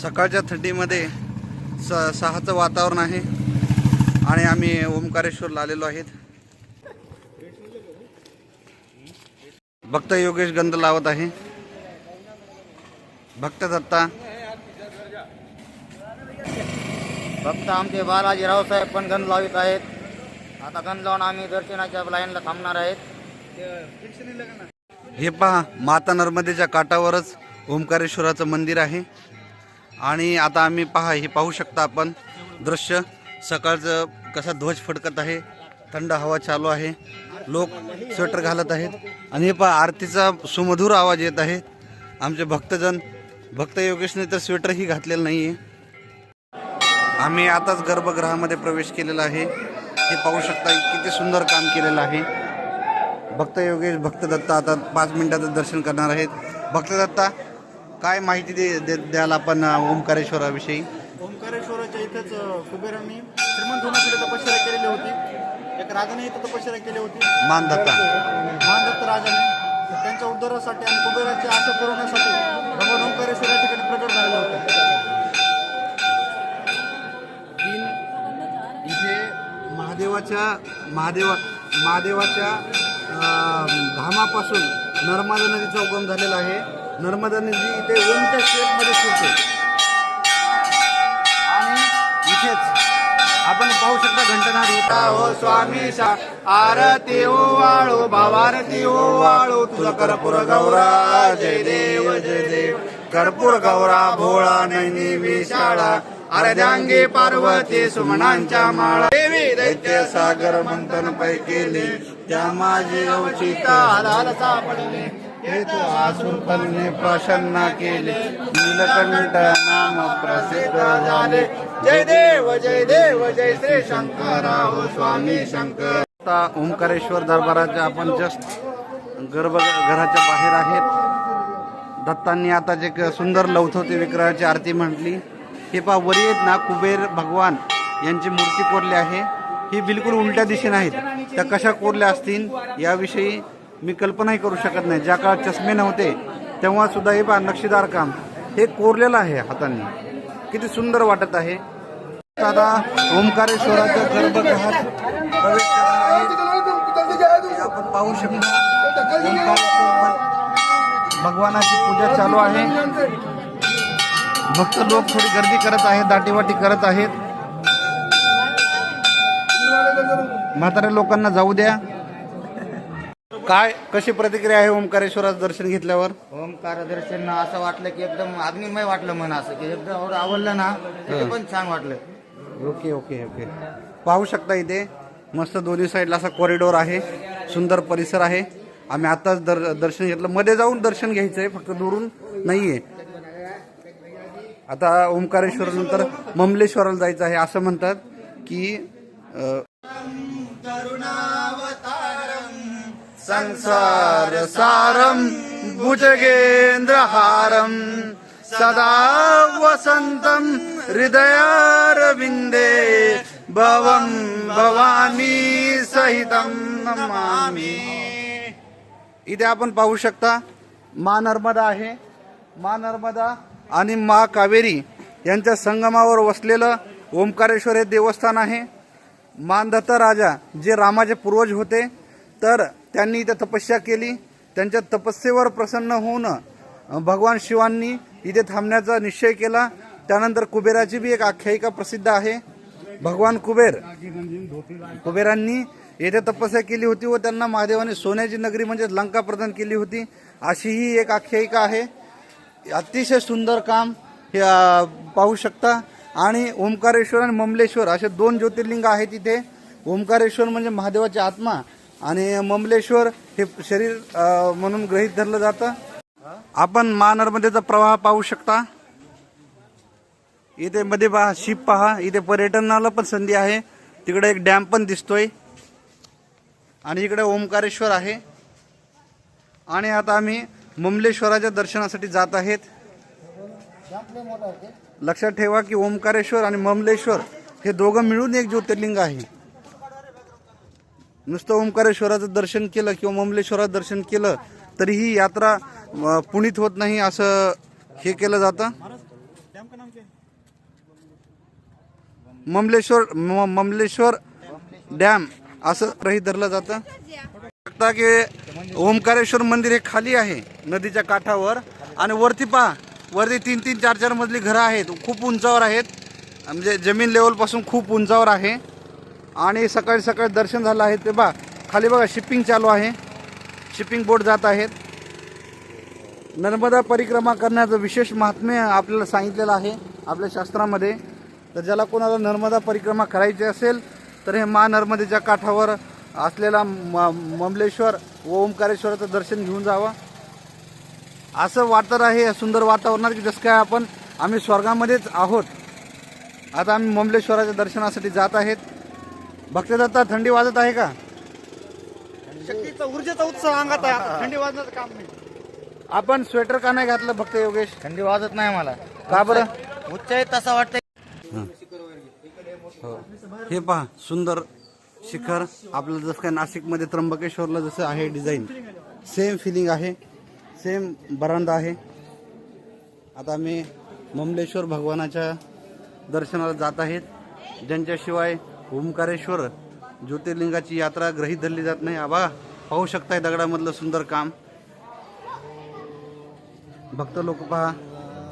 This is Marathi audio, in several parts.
सकाळच्या थंडीमध्ये सहाचं वातावरण आहे आणि आम्ही ओंकारेश्वरला आलेलो आहेत. भक्त योगेश गंध लावत आहे. भक्त दत्ता, भक्त आमचे बालाजी रावसाहेब पण गंध लावित आहेत. आता गंध लावून आम्ही दर्शनाच्या लाईनला थांबणार आहेत. हे पहा, माता नर्मदेच्या काठावरच ओंकारेश्वराचं मंदिर आहे. आणि आता आम्ही हे पाहू शकता आपण दृश्य. सकाळचं कसा ध्वज फडकत आहे, थंड हवा चालू आहे, लोक स्वेटर घालत आहेत. आणि हे पहा, आरतीचा सुमधुर आवाज येत आहे. आमचे भक्तजन, भक्त योगेशने तर स्वेटरही घातलेलं नाही आहे. आम्ही आताच गर्भगृहामध्ये प्रवेश केलेला आहे. हे पाहू शकता किती सुंदर काम केलेलं आहे. भक्त योगेश, भक्त दत्ता आता 5 मिनिटाचं दर्शन करणार आहेत. भक्त दत्ता, काय माहिती द्याल आपण ओंकारेश्वराविषयी? ओंकारेश्वराच्या इथंच कुबेरांनी श्रीमंत होण्यासाठी तपश्चर्या केलेली होती. एक राजाने इथं तपश्चर्या केली होती, मानदत्त राजाने. त्यांच्या उद्धारासाठी आणि कुबेराची आशा पुरवण्यासाठी भगवान ओंकारेश्वर या ठिकाणी प्रकट झालेला होता. इथे महादेवाच्या घामापासून नर्मदा नदीचा उगम झालेला आहे. नर्मदा नदी इथे ओमच्या शेपमध्ये शिरते आणि इथेच आपण पाहू शकता घंटनाद होता. हो स्वामी आरती ओ वाळो, भावारती ओ वाळो, तुझा कर्पूर गौरा, जय देव जय देव. कर्पूर गौरा भोळा नैनी विशाळा, अर्ध्यांगी पार्वती सुमनांच्या माळा. देवी दैत्य सागर मंथन पै केली, त्या माझी अवचिता हाल सापडले. हे तू आसून पल्ले प्रसन्न केले, नीलकंठ नाम प्रसिद्ध झाले. जय देव जय देव जय श्री शंकरा, हो स्वामी शंकर. आता ओंकारेश्वर दरबाराच्या आपण जस्ट गर्भगृहाच्या बाहेर आहेत. दत्तांनी आता जे सुंदर लवथवते विग्रहाची आरती म्हटली. हे पहा, वरी आहेत ना, कुबेर भगवान यांची मूर्ती कोरली आहे. ही बिलकुल उलट्या दिशेने आहेत. त्या कशा कोरल्या असतील याविषयी मी कल्पनाही करू शकत नाही. ज्या काळात चष्मे नव्हते तेव्हा सुद्धा हे पहा, नक्षीदार काम हे कोरलेलं आहे हातांनी. किती सुंदर वाटत आहे. आता ओंकारेश्वराच्या गर्भगृहात प्रवेश करणार आहे. आपण पाहू शकता ओंकारेश्वर भगवानाची पूजा चालू आहे. भक्त लोक थोडी गर्दी करत आहेत, दाटीवाटी करत आहेत. म्हाताऱ्या लोकांना जाऊ द्या. काय कशी प्रतिक्रिया आहे ओंकारेश्वराचं दर्शन घेतल्यावर? ओंकार दर्शन असं वाटलं की एकदम अग्निमय वाटलं. मन असं की एकदम आवडलं ना, ते पण छान वाटलं. Okay okay okay. पाहू शकता इथे मस्त दोन्ही साईडला असा कॉरिडोर आहे, सुंदर परिसर आहे. आम्ही आताच दर्शन घेतलं. मध्ये जाऊन दर्शन घ्यायचंय, फक्त दुरून नाहीये. आता ओंकारेश्वर नंतर ममलेश्वराला जायचं आहे. असं म्हणतात की संसार सारम भुजगेंद्रहारम सदा वसंतम हृदयारविंदे भवम भवानी सहितम नमामि. इथे आपण पाहू शकता माँ नर्मदा आहे. माँ नर्मदा आणि माँ कावेरी यांच्या संगमावर वसलेलं ओंकारेश्वर हे देवस्थान आहे. मानदत्त राजा जे रामाचे पूर्वज होते, तर त्यांनी इथे तपस्या केली. त्यांच्या तपस्येवर प्रसन्न होऊन भगवान शिवांनी इथे थांबण्याचा निश्चय केला. त्यानंतर कुबेराची बी एक आख्यायिका प्रसिद्ध आहे. भगवान कुबेरांनी येथे तपस्या केली होती व त्यांना महादेवाने सोन्याची नगरी म्हणजे लंका प्रदान केली होती, अशी ही एक आख्यायिका आहे. अतिशय सुंदर काम हे पाहू शकता. आणि ओंकारेश्वर आणि ममलेश्वर असे 2 ज्योतिर्लिंग आहेत इथे. ओंकारेश्वर म्हणजे महादेवाची आत्मा आणि ममलेश्वर हे शरीर म्हणून गृहीत धरलं जातं. आपण माँ नर्मदेचा प्रवाह पाहू शकता. इथे मध्ये पहा, शिप पहा. इथे पर्यटनाला पण संधी आहे. तिकडे एक डॅम पण दिसतोय आणि इकडे ओंकारेश्वर आहे. आणि आता आम्ही ममलेश्वराच्या दर्शनासाठी जात आहेत. लक्षात ठेवा की ओंकारेश्वर आणि ममलेश्वर हे दोघं मिळून एक ज्योतिर्लिंग आहे. नुसतं ओंकारेश्वराचं दर्शन केलं किंवा ममलेश्वराचं दर्शन केलं तरीही यात्रा पुनीत होत नाही, असं हे केलं जातं. ममलेश्वर डॅम असं गृहीत धरलं जातं. बघता की ओंकारेश्वर मंदिर हे खाली आहे नदीच्या काठावर आणि वरती पहा, वरती 3-3, 4-4 मजली घरं आहेत, खूप उंचावर आहेत, म्हणजे जमीन लेवलपासून खूप उंचावर आहे. आणि सकाळी सकाळी दर्शन झालं आहे ते बघा, खाली बघा शिपिंग चालू आहे, शिपिंग बोट जात आहेत. नर्मदा परिक्रमा करण्याचं विशेष महात्म्य आपल्याला सांगितलेलं आहे आपल्या शास्त्रामध्ये. तर ज्याला कोणाला नर्मदा परिक्रमा करायची असेल तर हे नर्मदेच्या काठावर असलेला ममलेश्वर व ओंकारेश्वराचं दर्शन घेऊन जावं. असं वाटत आहे या सुंदर वातावरणात की जसं काय आम्ही स्वर्गामध्येच आहोत. आता आम्ही ममलेश्वराच्या दर्शनासाठी जात आहेत. भक्तदत्ता, थंडी वाजत आहे का? शक्तीचा ऊर्जेचा उत्साह अंगात आहे. आता थंडी वाजण्याचं काम नाही. आपण स्वेटर का नाही घातलं भक्त योगेश? थंडी वाजत नाही मला. का बरं? उच्चाईत तसा वाटतं. हे पहा सुंदर शिखर आपलं जसं काय नाशिकमध्ये त्र्यंबकेश्वरला जसं आहे डिझाईन, सेम फिलिंग आहे, सेम बरांदा आहे. आता आम्ही ममलेश्वर भगवानाच्या दर्शनाला जात आहेत, ज्यांच्याशिवाय ओंकारेश्वर ज्योतिर्लिंगाची यात्रा गृहीत धरली जात नाही. आबा पाहू शकताय दगडामधलं सुंदर काम. भक्त लोक पहा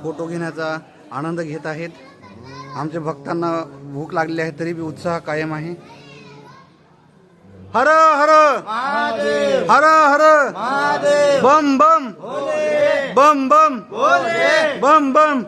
फोटो घेण्याचा आनंद घेत आहेत. आमच्या भक्तांना भूक लागली आहे तरी बी उत्साह कायम आहे. हर हर हर हर बम बम बम बम बम बम.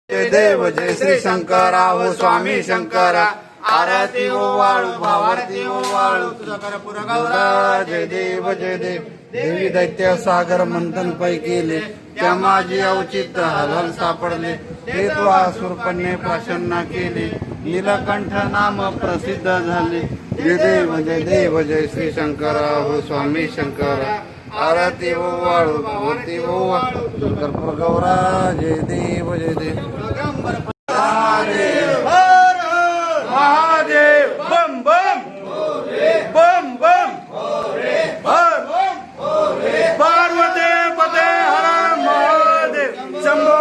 जय देव जय श्री शंकरा हो स्वामी शंकरा, आरती ओवाळू भावारती ओवाळू तुझा कर्पूर गौरा. जय देव जय देव. देवी दैत्य सागर मंथन पै केले, त्या माझी अवचित हलाल सापडले. हे तू असुरपणे प्रसन्न केले, नीलकंठ नाम प्रसिद्ध झाले. जय देव जय श्री शंकरा हो स्वामी शंकरा, आरती ओवाळू भावारती ओवाळू तुझा कर्पूर गौरा. जय देव जय देव. महादेव बम बम बम बम पार्वते पते हर महादेव शंभो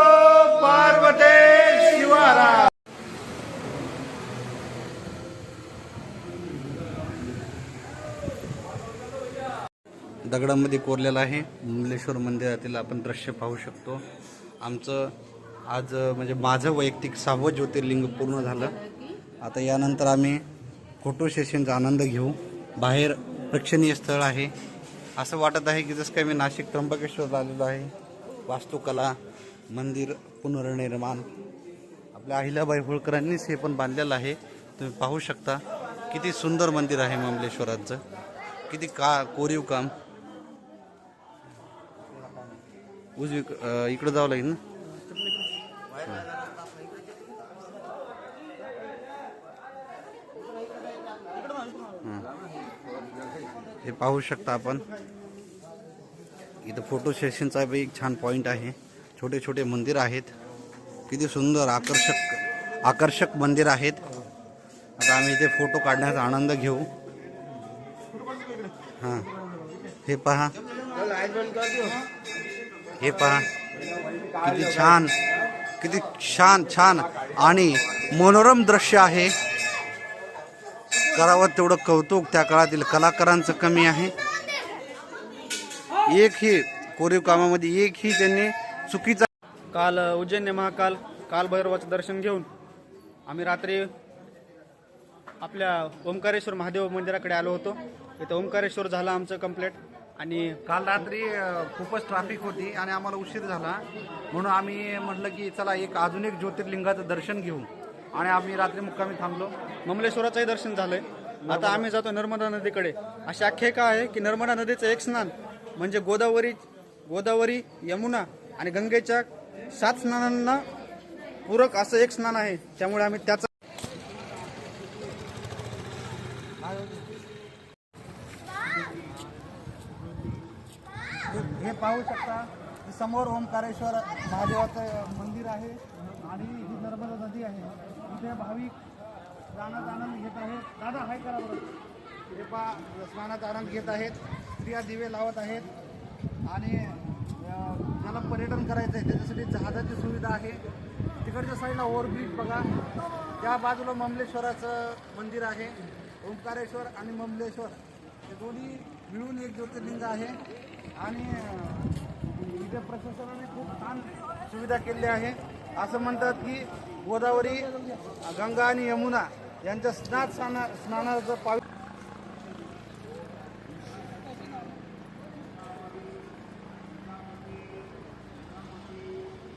पार्वते शिवारा. दगडामध्ये कोरलेलं आहे ममलेश्वर मंदिरातील आपण दृश्य पाहू शकतो. आमचं आज म्हणजे माझं वैयक्तिक 6वं ज्योतिर्लिंग पूर्ण झालं. आता यानंतर आम्ही फोटो सेशनचा आनंद घेऊ. बाहेर प्रेक्षणीय स्थळ आहे, असं वाटत आहे की जसं काय मी नाशिक त्र्यंबकेश्वरला आलेलो आहे. वास्तुकला, मंदिर पुनर्निर्माण आपल्या अहिल्याबाई होळकरांनीच हे पण बांधलेलं आहे. तुम्ही पाहू शकता किती सुंदर मंदिर आहे ममलेश्वराचं, किती कोरीव काम. इकडं जावं लागेल ना. हे पाहू शकता आपण. इथं फोटो सेशनचा बी एक छान पॉइंट आहे. छोटे छोटे मंदिर आहेत, किती सुंदर आकर्षक मंदिर आहेत. आता आम्ही इथे फोटो काढण्याचा आनंद घेऊ. हां हे पहा, हे पहा किती छान आणि मनोरम दृश्य आहे. करावं तेवढं कौतुक त्या काळातील कलाकारांचं कमी आहे. एकही कोरीव कामामध्ये एकही त्यांनी चुकीचा. काल उज्जैन महाकाल कालभैरवाचं दर्शन घेऊन आम्ही रात्री आपल्या ओंकारेश्वर महादेव मंदिराकडे आलो होतो. इथं ओंकारेश्वर झालं आमचं कंप्लीट. आणि काल रात्री खूपच ट्रॅफिक होती आणि आम्हाला उशीर झाला, म्हणून आम्ही म्हटलं की चला अजून एक ज्योतिर्लिंगाचं दर्शन घेऊ आणि आम्ही रात्री मुक्कामी थांबलो. ममलेश्वराचंही दर्शन झालंय. आता आम्ही जातो नर्मदा नदीकडे. अशी आख्यायिका आहे की नर्मदा नदीचं एक स्नान म्हणजे गोदावरी, यमुना आणि गंगेच्या 7 स्नानांना पूरक असं एक स्नान आहे. त्यामुळे आम्ही त्याचा हे पाहू शकता समोर ओंकारेश्वर महादेवाचं मंदिर आहे आणि ही नर्मदा नदी आहे. इथे भाविक स्नानाचा आनंद घेत आहेत. दादा हाय करा बरं. हे पहा स्नानाचा आनंद घेत आहेत. स्त्रिया दिवे लावत आहेत आणि ज्याला पर्यटन करायचं आहे त्याच्यासाठी जहाजाची सुविधा आहे. तिकडच्या साईडला ओव्हरब्रिज बघा. त्या बाजूला ममलेश्वराचं मंदिर आहे. ओंकारेश्वर आणि ममलेश्वर हे दोन्ही मिळून एक ज्योतिर्लिंग आहे. आणि इथे प्रशासनाने खूप छान सुविधा केली आहे. असं म्हणतात की गोदावरी, गंगा आणि यमुना यांच्या स्नानाचं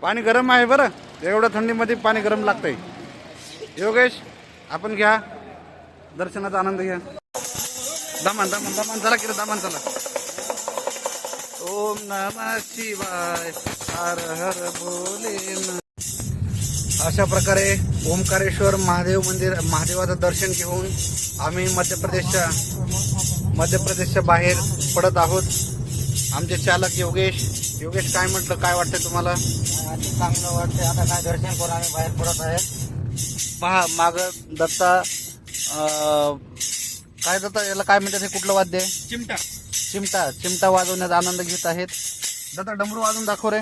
पाणी गरम आहे बरं. एवढ्या थंडीमध्ये पाणी गरम लागतंय. योगेश आपण घ्या, दर्शनाचा आनंद घ्या. दमन दमन दमन चला की दमन चला. ओम नमः शिवाय हर हर भोले. अशा प्रकारे ओंकारेश्वर महादेव मंदिर महादेवाचं दर्शन घेऊन आम्ही मध्य प्रदेशच्या बाहेर पडत आहोत. आमचे चालक योगेश काय म्हटलं, काय वाटतं तुम्हाला? चांगलं वाटतंय. आता काय दर्शन करून आम्ही बाहेर पडत आहे. पहा माग दत्ता काय दत्ता याला काय म्हणतात, हे कुठलं वाद्य आहे? चिमटा वाजवण्याचा आनंद घेत आहेत. दत्ता डमरू वाजवून दाखव रे.